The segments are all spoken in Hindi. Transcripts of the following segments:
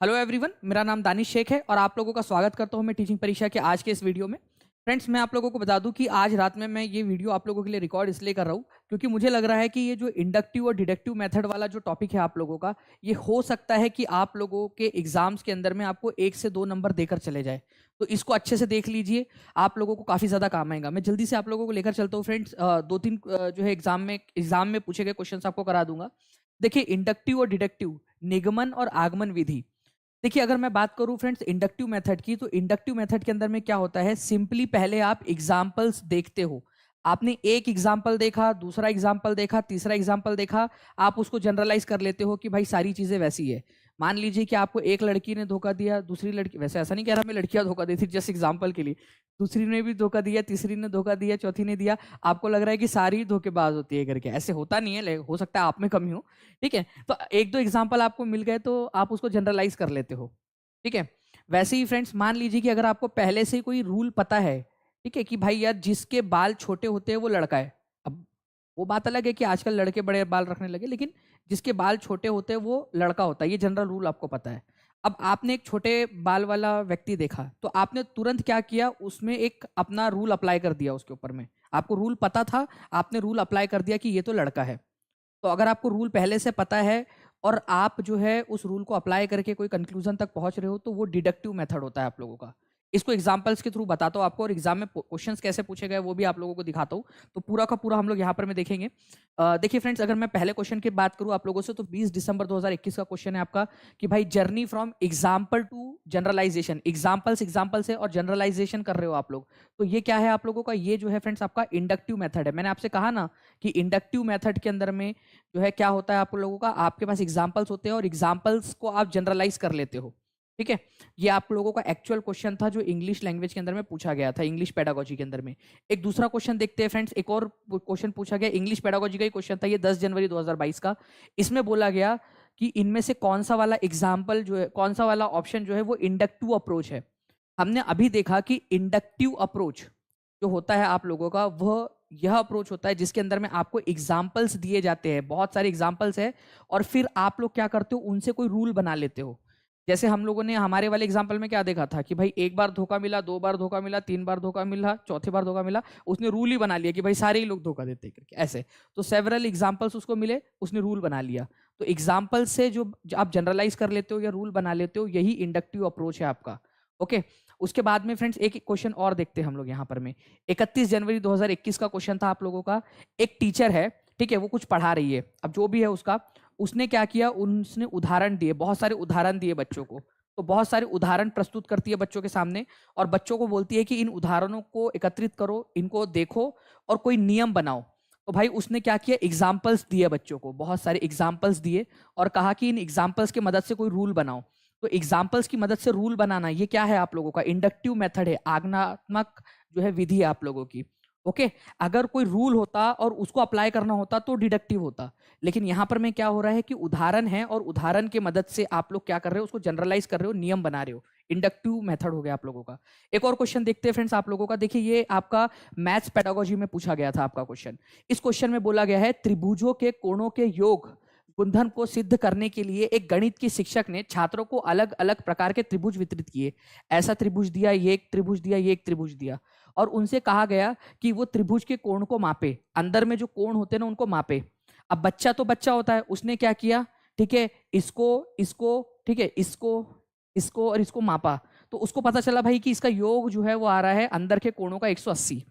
हेलो एवरीवन, मेरा नाम दानिश शेख है और आप लोगों का स्वागत करता हूं मैं टीचिंग परीक्षा के आज के इस वीडियो में। फ्रेंड्स, मैं आप लोगों को बता दूं कि आज रात में मैं ये वीडियो आप लोगों के लिए रिकॉर्ड इसलिए कर रहा हूं क्योंकि मुझे लग रहा है कि ये जो इंडक्टिव और डिडक्टिव मेथड वाला जो टॉपिक है आप लोगों का, ये हो सकता है कि आप लोगों के एग्जाम्स के अंदर में आपको 1 से 2 नंबर देकर चले जाए। तो इसको अच्छे से देख लीजिए, आप लोगों को काफी ज्यादा काम आएगा। मैं जल्दी से आप लोगों को लेकर चलता हूँ फ्रेंड्स। 2-3 जो है एग्जाम में पूछे गए क्वेश्चन आपको करा दूंगा। देखिए, इंडक्टिव और डिडक्टिव, निगमन और आगमन विधि। देखिए, अगर मैं बात करूं फ्रेंड्स इंडक्टिव मेथड की, तो इंडक्टिव मेथड के अंदर में क्या होता है, सिंपली पहले आप एग्जांपल्स देखते हो। आपने एक एग्जांपल देखा, दूसरा एग्जांपल देखा, तीसरा एग्जांपल देखा, आप उसको जनरलाइज कर लेते हो कि भाई सारी चीजें वैसी है। मान लीजिए कि आपको एक लड़की ने धोखा दिया, दूसरी लड़की, वैसे ऐसा नहीं कह रहा मैं लड़कियां धोखा देती, जस्ट एग्जाम्पल के लिए, दूसरी ने भी धोखा दिया, तीसरी ने धोखा दिया, चौथी ने दिया। आपको लग रहा है कि सारी धोखेबाज होती है करके, ऐसे होता नहीं है, हो सकता है आप में कमी हो। ठीक है, तो एक दो एग्जाम्पल आपको मिल गए तो आप उसको जनरलाइज कर लेते हो। ठीक है, वैसे ही फ्रेंड्स मान लीजिए कि अगर आपको पहले से कोई रूल पता है, ठीक है, कि भाई यार जिसके बाल छोटे होते हैं वो लड़का है। अब वो बात अलग है कि आजकल लड़के बड़े बाल रखने लगे, लेकिन जिसके बाल छोटे होते हैं वो लड़का होता है, ये जनरल रूल आपको पता है। अब आपने एक छोटे बाल वाला व्यक्ति देखा तो आपने तुरंत क्या किया, उसमें एक अपना रूल अप्लाई कर दिया उसके ऊपर में। आपको रूल पता था, आपने रूल अप्लाई कर दिया कि ये तो लड़का है। तो अगर आपको रूल पहले से पता है और आप जो है उस रूल को अप्लाई करके कोई कंक्लूजन तक पहुंच रहे हो, तो वो डिडक्टिव मेथड होता है आप लोगों का। इसको एग्जांपल्स के थ्रू बताता हूँ आपको, और एग्जाम में क्वेश्चंस कैसे पूछे गए वो भी आप लोगों को दिखाता हूँ। तो पूरा का पूरा हम लोग यहाँ पर में देखेंगे। देखिए फ्रेंड्स, अगर मैं पहले क्वेश्चन की बात करूँ आप लोगों से, तो 20 दिसंबर 2021 का क्वेश्चन है आपका कि भाई journey from example to generalisation. Examples example से और जनरलाइजेशन कर रहे हो आप लोग, तो ये क्या है आप लोगों का, ये जो है फ्रेंड्स आपका इंडक्टिव मेथड है। मैंने आपसे कहा ना कि इंडक्टिव मेथड के अंदर में जो है क्या होता है आप लोगों का, आपके पास एग्जाम्पल्स होते हैं और एग्जाम्पल्स को आप जनरलाइज कर लेते हो। ठीक है, ये आप लोगों का एक्चुअल क्वेश्चन था जो इंग्लिश लैंग्वेज के अंदर में पूछा गया था, इंग्लिश पेडागोजी के अंदर में। एक दूसरा क्वेश्चन देखते हैं फ्रेंड्स, एक और क्वेश्चन पूछा गया, इंग्लिश पेडागोजी का ही क्वेश्चन था, ये 10 जनवरी 2022 का। इसमें बोला गया कि इनमें से कौन सा वाला एग्जाम्पल जो है, कौन सा वाला ऑप्शन जो है वो इंडक्टिव अप्रोच है। हमने अभी देखा कि इंडक्टिव अप्रोच जो होता है आप लोगों का, वह यह अप्रोच होता है जिसके अंदर में आपको एग्जाम्पल्स दिए जाते हैं, बहुत सारे एग्जाम्पल्स है, और फिर आप लोग क्या करते हो, उनसे कोई रूल बना लेते हो। जैसे हम लोगों ने हमारे वाले एग्जाम्पल में क्या देखा था कि भाई एक बार धोखा मिला, 2 बार धोखा मिला, 3 बार धोखा मिला, चौथे बार धोखा मिला, उसने रूल ही बना लिया कि भाई सारे ही लोग धोखा देते हैं करके, ऐसे। तो सेवरल एग्जाम्पल्स उसको मिले, उसने रूल बना लिया। तो एग्जाम्पल से जो आप जनरलाइज कर लेते हो या रूल बना लेते हो, यही इंडक्टिव अप्रोच है आपका। ओके, उसके बाद में फ्रेंड्स एक क्वेश्चन और देखते हैं हम लोग यहाँ पर में। 31 जनवरी 2021 का क्वेश्चन था आप लोगों का। एक टीचर है, ठीक है, वो कुछ पढ़ा रही है, अब जो भी है उसका, उसने क्या किया, उसने उदाहरण दिए, बहुत सारे उदाहरण दिए बच्चों को। तो बहुत सारे उदाहरण प्रस्तुत करती है बच्चों के सामने, और बच्चों को बोलती है कि इन उदाहरणों को एकत्रित करो, इनको देखो और कोई नियम बनाओ। तो भाई उसने क्या किया, एग्जाम्पल्स दिए बच्चों को, बहुत सारे एग्जाम्पल्स दिए, और कहा कि इन एग्जाम्पल्स की मदद से कोई रूल बनाओ। तो एग्जाम्पल्स की मदद से रूल बनाना, ये क्या है आप लोगों का, इंडक्टिव मेथड है, आज्ञात्मक जो है विधि है आप लोगों की। ओके, अगर कोई रूल होता और उसको अप्लाई करना होता तो डिडक्टिव होता, लेकिन यहां पर में क्या हो रहा है कि उदाहरण है, और उदाहरण की मदद से आप लोग क्या कर रहे हो, उसको जनरलाइज कर रहे हो, नियम बना रहे हो। इंडक्टिव मेथड हो गया आप लोगों का। एक और क्वेश्चन देखते हैं फ्रेंड्स आप लोगों का। देखिए, ये आपका मैथ्स पेडागोजी में पूछा गया था आपका क्वेश्चन। इस क्वेश्चन में बोला गया है, त्रिभुजों के कोणों के योग गुणधर्म को सिद्ध करने के लिए एक गणित की शिक्षक ने छात्रों को अलग अलग प्रकार के त्रिभुज वितरित किए। ऐसा त्रिभुज दिया, ये एक त्रिभुज दिया, ये एक त्रिभुज दिया, और उनसे कहा गया कि वो त्रिभुज के कोण को मापे, अंदर में जो कोण होते हैं ना उनको मापे। अब बच्चा तो बच्चा होता है, उसने क्या किया, ठीक है, इसको इसको, ठीक है, इसको इसको और इसको मापा। तो उसको पता चला भाई कि इसका योग जो है वो आ रहा है अंदर के कोणों का 180।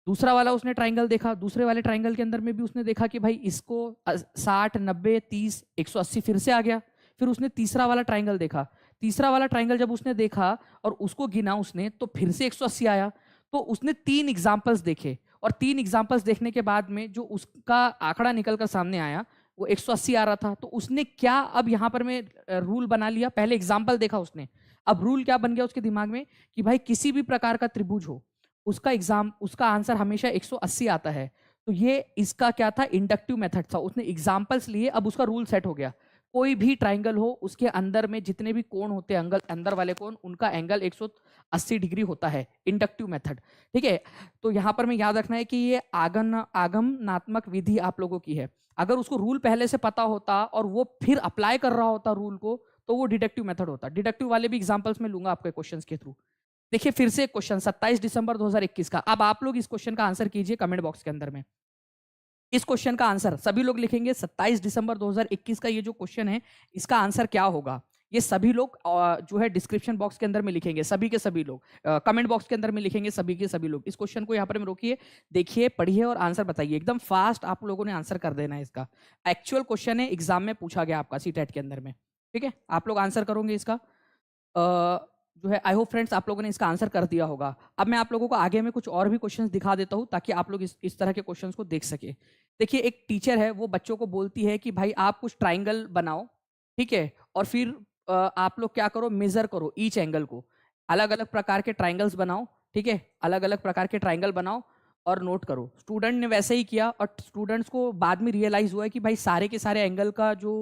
दूसरा वाला उसने ट्राइंगल देखा, दूसरे वाले ट्राइंगल के अंदर में भी उसने देखा कि भाई इसको 60, 90, 30, 180 फिर से आ गया। फिर उसने तीसरा वाला ट्राइंगल देखा, तीसरा वाला ट्राइंगल जब उसने देखा और उसको गिना उसने, तो फिर से 180 आया। तो उसने 3 एग्जाम्पल्स देखे, और 3 एग्जाम्पल्स देखने के बाद में जो उसका आंकड़ा निकल कर सामने आया वो 180 आ रहा था। तो उसने क्या अब यहाँ पर में रूल बना लिया, पहले एग्जाम्पल देखा उसने, अब रूल क्या बन गया उसके दिमाग में कि भाई किसी भी प्रकार का त्रिभुज हो, उसका आंसर हमेशा 180 आता है। तो ये इसका क्या था, इंडक्टिव मेथड था। उसने एग्जाम्पल्स लिए, अब उसका रूल सेट हो गया, कोई भी ट्राइंगल हो उसके अंदर में जितने भी कोण होते हैं, एंगल अंदर वाले कोण, उनका एंगल 180 डिग्री होता है, इंडक्टिव मेथड। ठीक है, तो यहां पर में याद रखना है कि ये आगमनात्मक विधि आप लोगों की है। अगर उसको रूल पहले से पता होता और वो फिर अप्लाई कर रहा होता रूल को, तो वो डिडक्टिव मेथड होता। डिडक्टिव वाले भी एग्जांपल्स में लूंगा आपके क्वेश्चंस के थ्रू। देखिए फिर से एक क्वेश्चन 27 दिसंबर 2021 का। अब आप लोग इस क्वेश्चन का आंसर कीजिए कमेंट बॉक्स के अंदर में। इस क्वेश्चन का आंसर सभी लोग लिखेंगे 27 दिसंबर 2021 का ये जो क्वेश्चन है, इसका आंसर क्या होगा, ये सभी लोग जो है डिस्क्रिप्शन बॉक्स के अंदर में लिखेंगे, सभी के सभी लोग कमेंट बॉक्स के अंदर में लिखेंगे, सभी के सभी लोग। इस क्वेश्चन को यहाँ पर में रोकिए, देखिए, पढ़िए और आंसर बताइए। एकदम फास्ट आप लोगों ने आंसर कर देना है इसका। एक्चुअल क्वेश्चन है, एग्जाम में पूछा गया आपका सीटेट के अंदर में। ठीक है, आप लोग आंसर करोगे इसका। जो है आई होप फ्रेंड्स आप लोगों ने इसका आंसर कर दिया होगा। अब मैं आप लोगों को आगे में कुछ और भी क्वेश्चंस दिखा देता हूं ताकि आप लोग इस तरह के क्वेश्चंस को देख सके। देखिए एक टीचर है, वो बच्चों को बोलती है कि भाई आप कुछ ट्राइंगल बनाओ, ठीक है, और फिर आप लोग क्या करो, मेजर करो ईच एंगल को, अलग अलग प्रकार के ट्राइंगल्स बनाओ, ठीक है, अलग अलग प्रकार के ट्राइंगल बनाओ और नोट करो। स्टूडेंट ने वैसे ही किया और स्टूडेंट्स को बाद में रियलाइज हुआ है कि भाई सारे के सारे एंगल का जो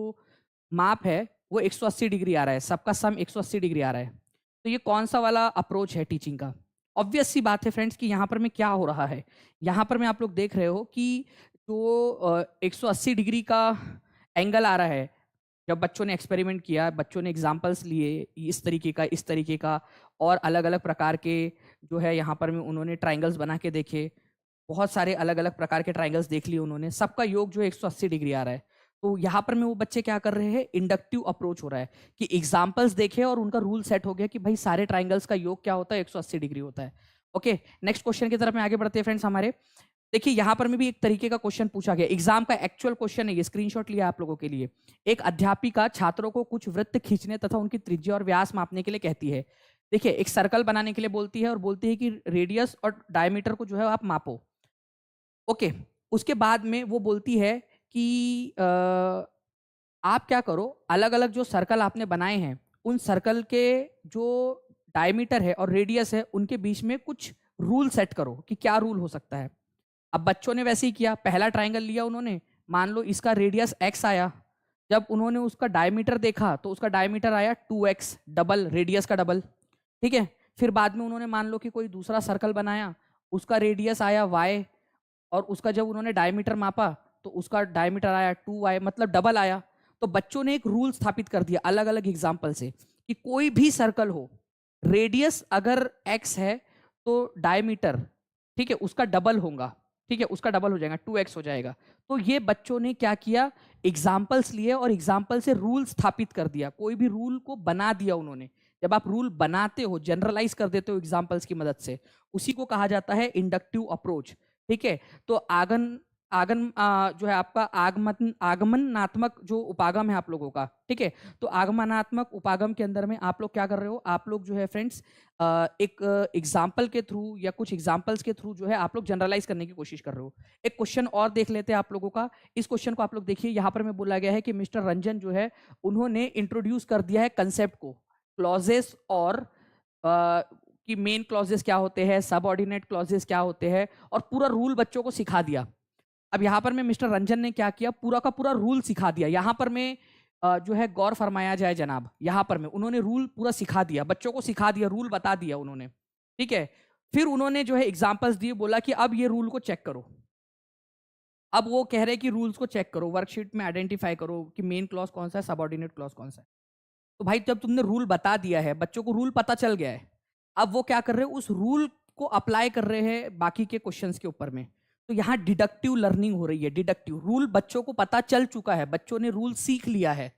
माप है वो 180 डिग्री आ रहा है, सबका सम 180 डिग्री आ रहा है। तो ये कौन सा वाला अप्रोच है टीचिंग का? ऑब्वियस सी बात है फ्रेंड्स कि यहाँ पर में क्या हो रहा है, यहाँ पर में आप लोग देख रहे हो कि जो 180 डिग्री का एंगल आ रहा है, जब बच्चों ने एक्सपेरिमेंट किया, बच्चों ने एग्जाम्पल्स लिए इस तरीके का और अलग अलग प्रकार के जो है यहाँ पर में उन्होंने ट्राइंगल्स बना के देखे, बहुत सारे अलग अलग प्रकार के ट्राइंगल्स देख लिए उन्होंने, सबका योग जो है 180 डिग्री आ रहा है। तो यहाँ पर में वो बच्चे क्या कर रहे हैं, इंडक्टिव अप्रोच हो रहा है कि एग्जाम्पल्स देखे और उनका रूल सेट हो गया कि भाई सारे ट्राइंगल्स का योग क्या होता है, 180 डिग्री होता है। ओके, नेक्स्ट क्वेश्चन की तरफ में आगे बढ़ते हैं फ्रेंड्स हमारे। देखिए यहाँ पर में भी एक तरीके का क्वेश्चन पूछा गया, एग्जाम का एक्चुअल क्वेश्चन है ये, स्क्रीनशॉट लिया आप लोगों के लिए। एक अध्यापिका छात्रों को कुछ वृत्त खींचने तथा उनकी त्रिज्या और व्यास मापने के लिए कहती है। देखिए एक सर्कल बनाने के लिए बोलती है और बोलती है कि रेडियस और डायमीटर को जो है आप मापो। ओके, उसके बाद में वो बोलती है कि आप क्या करो, अलग अलग जो सर्कल आपने बनाए हैं उन सर्कल के जो डायमीटर है और रेडियस है उनके बीच में कुछ रूल सेट करो कि क्या रूल हो सकता है। अब बच्चों ने वैसे ही किया, पहला ट्राइंगल लिया उन्होंने, मान लो इसका रेडियस x आया, जब उन्होंने उसका डायमीटर देखा तो उसका डायमीटर आया 2x, डबल रेडियस का डबल, ठीक है। फिर बाद में उन्होंने मान लो कि कोई दूसरा सर्कल बनाया, उसका रेडियस आया y और उसका जब उन्होंने डायमीटर मापा तो उसका डायमीटर आया 2y, मतलब डबल आया। तो बच्चों ने एक रूल स्थापित कर दिया अलग अलग एग्जाम्पल से कि कोई भी सर्कल हो, रेडियस अगर x है तो डायमीटर, ठीक है, उसका डबल होगा, ठीक है, उसका डबल हो जाएगा, 2x हो जाएगा। तो ये बच्चों ने क्या किया, एग्जाम्पल्स लिए और एग्जाम्पल से रूल स्थापित कर दिया, कोई भी रूल को बना दिया उन्होंने। जब आप रूल बनाते हो, जनरलाइज कर देते हो एग्जाम्पल्स की मदद से, उसी को कहा जाता है इंडक्टिव अप्रोच। ठीक है, तो जो है आपका आगमनात्मक जो उपागम है आप लोगों का, ठीक है, तो आगमनात्मक उपागम के अंदर में आप लोग क्या कर रहे हो, आप लोग जो है फ्रेंड्स एक एग्जाम्पल के थ्रू या कुछ एग्जाम्पल्स के थ्रू जो है आप लोग जनरलाइज करने की कोशिश कर रहे हो। एक क्वेश्चन और देख लेते हैं आप लोगों का। इस क्वेश्चन को आप लोग देखिए, यहाँ पर में बोला गया है कि मिस्टर रंजन जो है उन्होंने इंट्रोड्यूस कर दिया है कंसेप्ट को, क्लॉजेस और कि मेन क्लॉजेस क्या होते हैं, सबऑर्डिनेट क्लॉजेस क्या होते हैं, और पूरा रूल बच्चों को सिखा दिया। अब यहाँ पर में मिस्टर रंजन ने क्या किया, पूरा का पूरा रूल सिखा दिया। यहाँ पर में जो है गौर फरमाया जाए जनाब, यहाँ पर में उन्होंने रूल पूरा सिखा दिया, बच्चों को सिखा दिया, रूल बता दिया उन्होंने, ठीक है। फिर उन्होंने जो है एग्जाम्पल्स दिए, बोला कि अब ये रूल को चेक करो। अब वो कह रहे कि रूल्स को चेक करो, वर्कशीट में आइडेंटिफाई करो कि मेन क्लॉज कौन सा है, सबऑर्डिनेट क्लॉज कौन सा है। तो भाई जब तुमने रूल बता दिया है, बच्चों को रूल पता चल गया है, अब वो क्या कर रहे हैं, उस रूल को अप्लाई कर रहे हैं बाकी के क्वेश्चंस के ऊपर में। तो यहाँ डिडक्टिव लर्निंग हो रही है। डिडक्टिव रूल बच्चों को पता चल चुका है, बच्चों ने रूल सीख लिया है,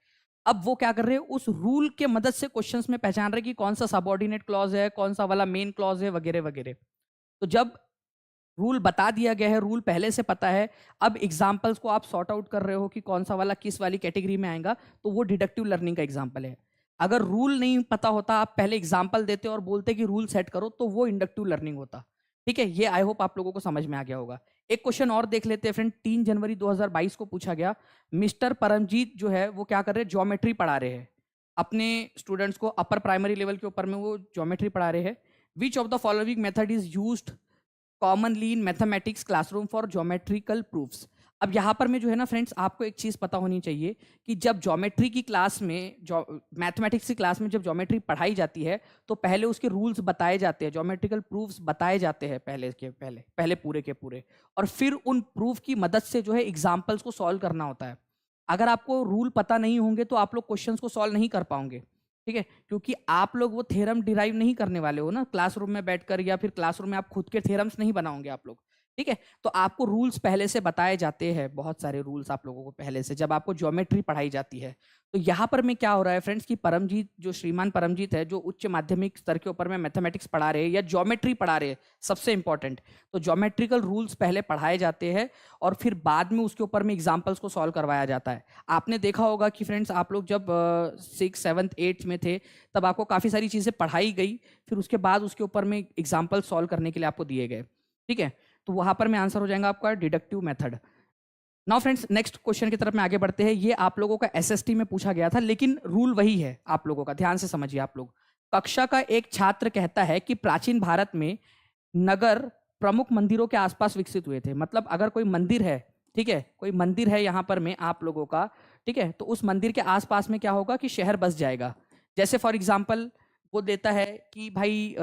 अब वो क्या कर रहे हैं, उस रूल के मदद से क्वेश्चंस में पहचान रहे कि कौन सा सबऑर्डिनेट क्लॉज है, कौन सा वाला मेन क्लॉज है, वगैरह वगैरह। तो जब रूल बता दिया गया है, रूल पहले से पता है, अब एग्जाम्पल्स को आप सॉर्ट आउट कर रहे हो कि कौन सा वाला किस वाली कैटेगरी में आएगा, तो वो डिडक्टिव लर्निंग का एग्जाम्पल है। अगर रूल नहीं पता होता, आप पहले एग्जाम्पल देते और बोलते कि रूल सेट करो, तो वो इंडक्टिव लर्निंग होता। ठीक है, ये आई होप आप लोगों को समझ में आ गया होगा। एक क्वेश्चन और देख लेते हैं फ्रेंड, 3 जनवरी 2022 को पूछा गया। मिस्टर परमजीत जो है वो क्या कर रहे हैं, ज्योमेट्री पढ़ा रहे हैं अपने स्टूडेंट्स को, अपर प्राइमरी लेवल के ऊपर में वो ज्योमेट्री पढ़ा रहे हैं। Which of the following method is used commonly in mathematics classroom for geometrical proofs. अब यहाँ पर में जो है ना फ्रेंड्स, आपको एक चीज़ पता होनी चाहिए कि जब ज्योमेट्री की क्लास में, मैथमेटिक्स की क्लास में जब ज्योमेट्री पढ़ाई जाती है तो पहले उसके रूल्स बताए जाते हैं, ज्योमेट्रिकल प्रूफ्स बताए जाते हैं पहले पूरे के पूरे, और फिर उन प्रूफ की मदद से जो है एग्जाम्पल्स को सॉल्व करना होता है। अगर आपको रूल पता नहीं होंगे तो आप लोग क्वेश्चंस को सॉल्व नहीं कर पाओगे, ठीक है, क्योंकि आप लोग वो थ्योरम डिराइव नहीं करने वाले हो ना क्लासरूम में बैठकर, या फिर क्लासरूम में आप खुद के थ्योरम्स नहीं बनाओगे आप लोग, ठीक है। तो आपको रूल्स पहले से बताए जाते हैं, बहुत सारे रूल्स आप लोगों को पहले से, जब आपको ज्योमेट्री पढ़ाई जाती है। तो यहाँ पर में क्या हो रहा है फ्रेंड्स कि परमजीत, जो श्रीमान परमजीत है, जो उच्च माध्यमिक स्तर के ऊपर में मैथमेटिक्स पढ़ा रहे हैं या ज्योमेट्री पढ़ा रहे हैं, सबसे इंपॉर्टेंट, तो ज्योमेट्रिकल रूल्स पहले पढ़ाए जाते हैं और फिर बाद में उसके ऊपर में एग्जाम्पल्स को सॉल्व करवाया जाता है। आपने देखा होगा कि फ्रेंड्स, आप लोग जब 6th 7th 8th में थे तब आपको काफ़ी सारी चीज़ें पढ़ाई गई, फिर उसके बाद उसके ऊपर में एग्जाम्पल सॉल्व करने के लिए आपको दिए गए, ठीक है। तो वहां पर में आंसर हो जाएगा आपका deductive method. Now friends, next question की तरफ में आगे बढ़ते हैं। ये आप लोगों का एसएसटी में पूछा गया था, लेकिन रूल वही है आप लोगों का, ध्यान से समझिए आप लोग। कक्षा का एक छात्र कहता है कि प्राचीन भारत में नगर प्रमुख मंदिरों के आसपास विकसित हुए थे। मतलब अगर कोई मंदिर है, ठीक है, कोई मंदिर है यहाँ पर में आप लोगों का, ठीक है, तो उस मंदिर के आसपास में क्या होगा कि शहर बस जाएगा। जैसे फॉर एग्जाम्पल वो देता है कि भाई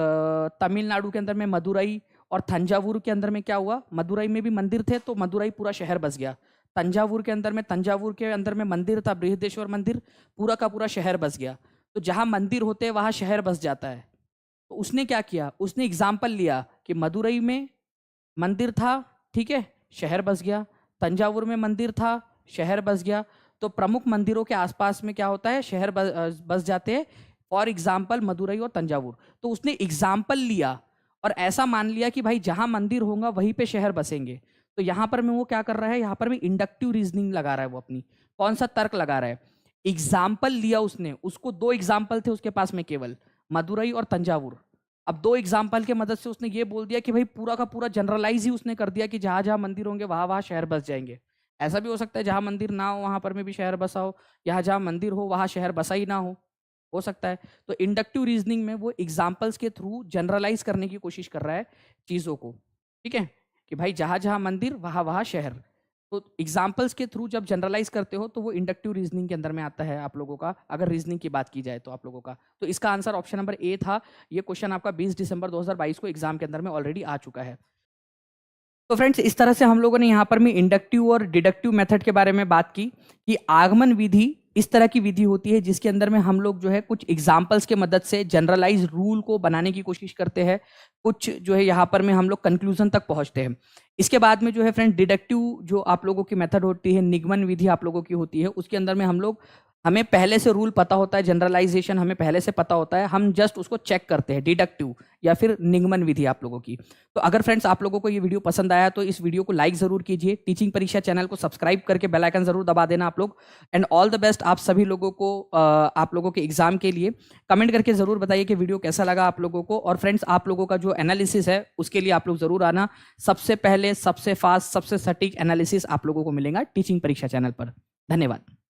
तमिलनाडु के अंदर में मदुरई और तंजावुर के अंदर में क्या हुआ, मदुरई में भी मंदिर थे तो मदुरई पूरा शहर बस गया। तंजावुर के अंदर में मंदिर था, बृहदेश्वर मंदिर, पूरा का पूरा शहर बस गया। तो जहां मंदिर होते हैं वहां शहर बस जाता है। तो उसने क्या किया, उसने एग्जाम्पल लिया कि मदुरई में मंदिर था, ठीक है, शहर बस गया, तंजावुर में मंदिर था, शहर बस गया। तो प्रमुख मंदिरों के आसपास में क्या होता है, शहर बस जाते हैं, फॉर एग्जाम्पल मदुरई और तंजावुर। तो उसने एग्जाम्पल लिया और ऐसा मान लिया कि भाई जहां मंदिर होगा वहीं पे शहर बसेंगे। तो यहां पर में वो क्या कर रहा है, यहां पर में इंडक्टिव रीजनिंग लगा रहा है, वो अपनी कौन सा तर्क लगा रहा है, एग्जाम्पल लिया उसने, उसको 2 एग्जाम्पल थे उसके पास में केवल, मदुरई और तंजावुर। अब 2 एग्जाम्पल के मदद से उसने ये बोल दिया कि भाई पूरा का पूरा जनरलाइज ही उसने कर दिया कि जहां जहां मंदिर होंगे वहां वहां शहर बस जाएंगे। ऐसा भी हो सकता है जहां मंदिर ना हो वहां पर में भी शहर बसा हो, यहाँ जहां मंदिर हो वहां शहर बसा ही ना हो सकता है। तो इंडक्टिव रीजनिंग में वो एग्जाम्पल्स के थ्रू जनरलाइज करने की कोशिश कर रहा है चीज़ों को, ठीक है, कि भाई जहां जहां मंदिर वहां वहां शहर। तो एग्जाम्पल्स के थ्रू जब जनरलाइज करते हो तो वो इंडक्टिव रीजनिंग के अंदर में आता है आप लोगों का, अगर रीजनिंग की बात की जाए तो आप लोगों का। तो इसका आंसर ऑप्शन नंबर ए था। ये क्वेश्चन आपका 20 दिसंबर 2022 को एग्जाम के अंदर में ऑलरेडी आ चुका है। तो फ्रेंड्स, इस तरह से हम लोगों ने यहाँ पर में इंडक्टिव और डिडक्टिव मेथड के बारे में बात की कि आगमन विधि इस तरह की विधि होती है जिसके अंदर में हम लोग जो है कुछ एग्जाम्पल्स के मदद से जनरलाइज रूल को बनाने की कोशिश करते हैं, कुछ जो है यहाँ पर में हम लोग कंक्लूजन तक पहुंचते हैं। इसके बाद में जो है फ्रेंड डिडक्टिव जो आप लोगों की मेथड होती है, निगमन विधि आप लोगों की होती है, उसके अंदर में हमें पहले से रूल पता होता है, जनरलाइजेशन हमें पहले से पता होता है, हम जस्ट उसको चेक करते हैं, डिडक्टिव या फिर निगमन विधि आप लोगों की। तो अगर फ्रेंड्स आप लोगों को ये वीडियो पसंद आया तो इस वीडियो को लाइक जरूर कीजिए, टीचिंग परीक्षा चैनल को सब्सक्राइब करके बेल आइकन जरूर दबा देना आप लोग। एंड ऑल द बेस्ट आप सभी लोगों को आप लोगों के एग्जाम के लिए। कमेंट करके जरूर बताइए कि वीडियो कैसा लगा आप लोगों को। और फ्रेंड्स, आप लोगों का जो एनालिसिस है उसके लिए आप लोग जरूर आना, सबसे पहले सबसे फास्ट सबसे सटीक एनालिसिस आप लोगों को मिलेगा टीचिंग परीक्षा चैनल पर। धन्यवाद।